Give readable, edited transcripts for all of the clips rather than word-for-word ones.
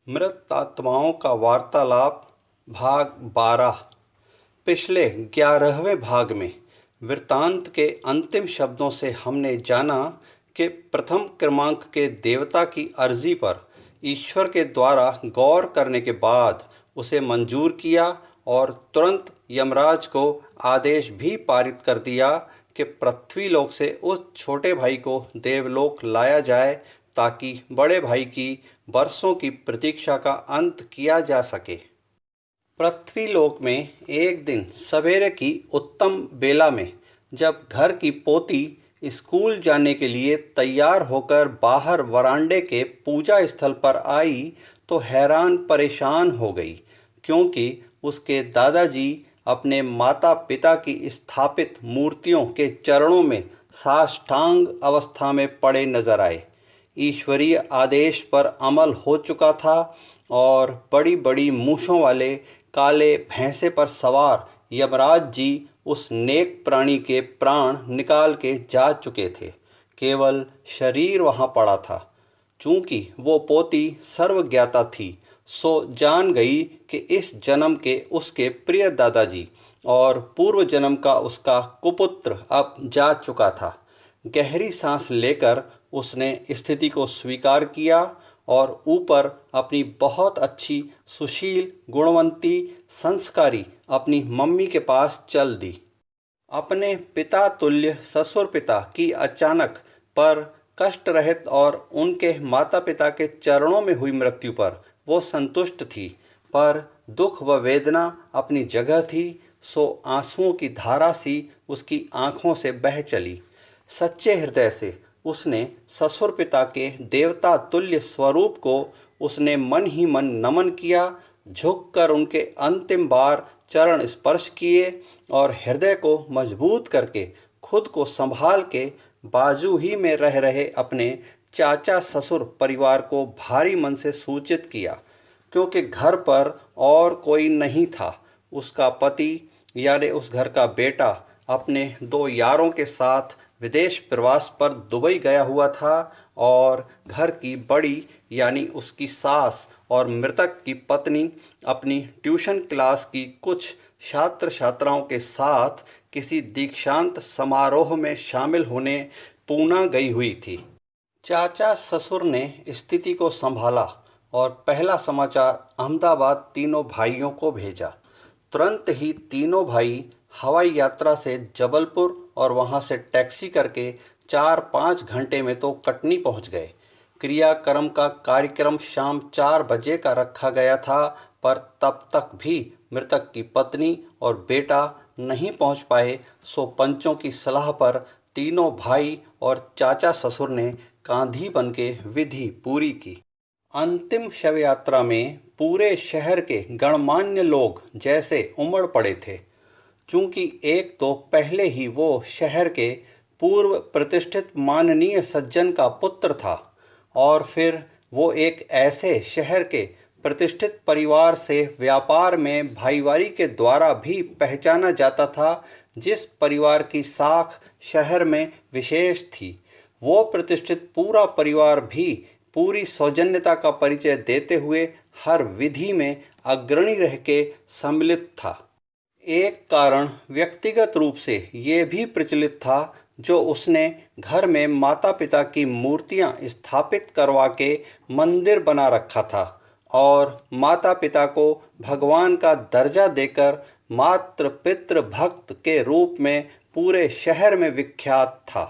मृत आत्माओं का वार्तालाप भाग 12। पिछले 11वें भाग में वृत्तांत के अंतिम शब्दों से हमने जाना कि प्रथम क्रमांक के देवता की अर्जी पर ईश्वर के द्वारा गौर करने के बाद उसे मंजूर किया और तुरंत यमराज को आदेश भी पारित कर दिया कि पृथ्वीलोक से उस छोटे भाई को देवलोक लाया जाए ताकि बड़े भाई की वर्षों की प्रतीक्षा का अंत किया जा सके। पृथ्वीलोक में एक दिन सवेरे की उत्तम बेला में जब घर की पोती स्कूल जाने के लिए तैयार होकर बाहर वरांडे के पूजा स्थल पर आई तो हैरान परेशान हो गई, क्योंकि उसके दादाजी अपने माता पिता की स्थापित मूर्तियों के चरणों में साष्टांग अवस्था में पड़े नजर आए। ईश्वरीय आदेश पर अमल हो चुका था और बड़ी बड़ी मूछों वाले काले भैंसे पर सवार यमराज जी उस नेक प्राणी के प्राण निकाल के जा चुके थे। केवल शरीर वहां पड़ा था। चूंकि वो पोती सर्वज्ञाता थी, सो जान गई कि इस जन्म के उसके प्रिय दादाजी और पूर्व जन्म का उसका कुपुत्र अब जा चुका था। गहरी सांस लेकर उसने स्थिति को स्वीकार किया और ऊपर अपनी बहुत अच्छी सुशील गुणवंती संस्कारी अपनी मम्मी के पास चल दी। अपने पिता तुल्य ससुर पिता की अचानक पर कष्ट रहित और उनके माता पिता के चरणों में हुई मृत्यु पर वो संतुष्ट थी, पर दुख व वेदना अपनी जगह थी, सो आंसुओं की धारा सी उसकी आंखों से बह चली। सच्चे हृदय से उसने ससुर पिता के देवता तुल्य स्वरूप को उसने मन ही मन नमन किया, झुककर उनके अंतिम बार चरण स्पर्श किए और हृदय को मजबूत करके खुद को संभाल के बाजू ही में रह रहे अपने चाचा ससुर परिवार को भारी मन से सूचित किया, क्योंकि घर पर और कोई नहीं था। उसका पति यानी उस घर का बेटा अपने दो यारों के साथ विदेश प्रवास पर दुबई गया हुआ था और घर की बड़ी यानी उसकी सास और मृतक की पत्नी अपनी ट्यूशन क्लास की कुछ छात्र छात्राओं के साथ किसी दीक्षांत समारोह में शामिल होने पूना गई हुई थी। चाचा ससुर ने स्थिति को संभाला और पहला समाचार अहमदाबाद तीनों भाइयों को भेजा। तुरंत ही तीनों भाई हवाई यात्रा से जबलपुर और वहां से टैक्सी करके 4-5 घंटे में तो कटनी पहुंच गए। क्रियाक्रम का कार्यक्रम शाम 4 बजे का रखा गया था, पर तब तक भी मृतक की पत्नी और बेटा नहीं पहुंच पाए, सो पंचों की सलाह पर तीनों भाई और चाचा ससुर ने कांधी बन के विधि पूरी की। अंतिम शव यात्रा में पूरे शहर के गणमान्य लोग जैसे उमड़ पड़े थे। चूंकि एक तो पहले ही वो शहर के पूर्व प्रतिष्ठित माननीय सज्जन का पुत्र था, और फिर वो एक ऐसे शहर के प्रतिष्ठित परिवार से व्यापार में भाईवारी के द्वारा भी पहचाना जाता था, जिस परिवार की साख शहर में विशेष थी। वो प्रतिष्ठित पूरा परिवार भी पूरी सौजन्यता का परिचय देते हुए हर विधि में अग्रणी रह के सम्मिलित था। एक कारण व्यक्तिगत रूप से ये भी प्रचलित था, जो उसने घर में माता पिता की मूर्तियां स्थापित करवा के मंदिर बना रखा था और माता पिता को भगवान का दर्जा देकर मातृ पितृ भक्त के रूप में पूरे शहर में विख्यात था।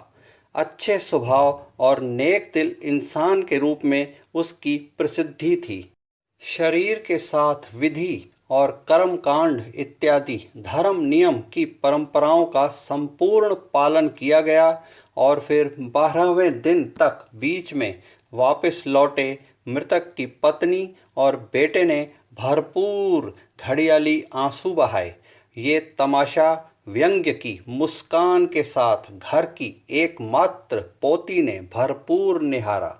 अच्छे स्वभाव और नेक दिल इंसान के रूप में उसकी प्रसिद्धि थी। शरीर के साथ विधि और कर्म कांड इत्यादि धर्म नियम की परंपराओं का संपूर्ण पालन किया गया और फिर 12वें दिन तक बीच में वापस लौटे मृतक की पत्नी और बेटे ने भरपूर घड़ियाली आंसू बहाए। ये तमाशा व्यंग्य की मुस्कान के साथ घर की एकमात्र पोती ने भरपूर निहारा।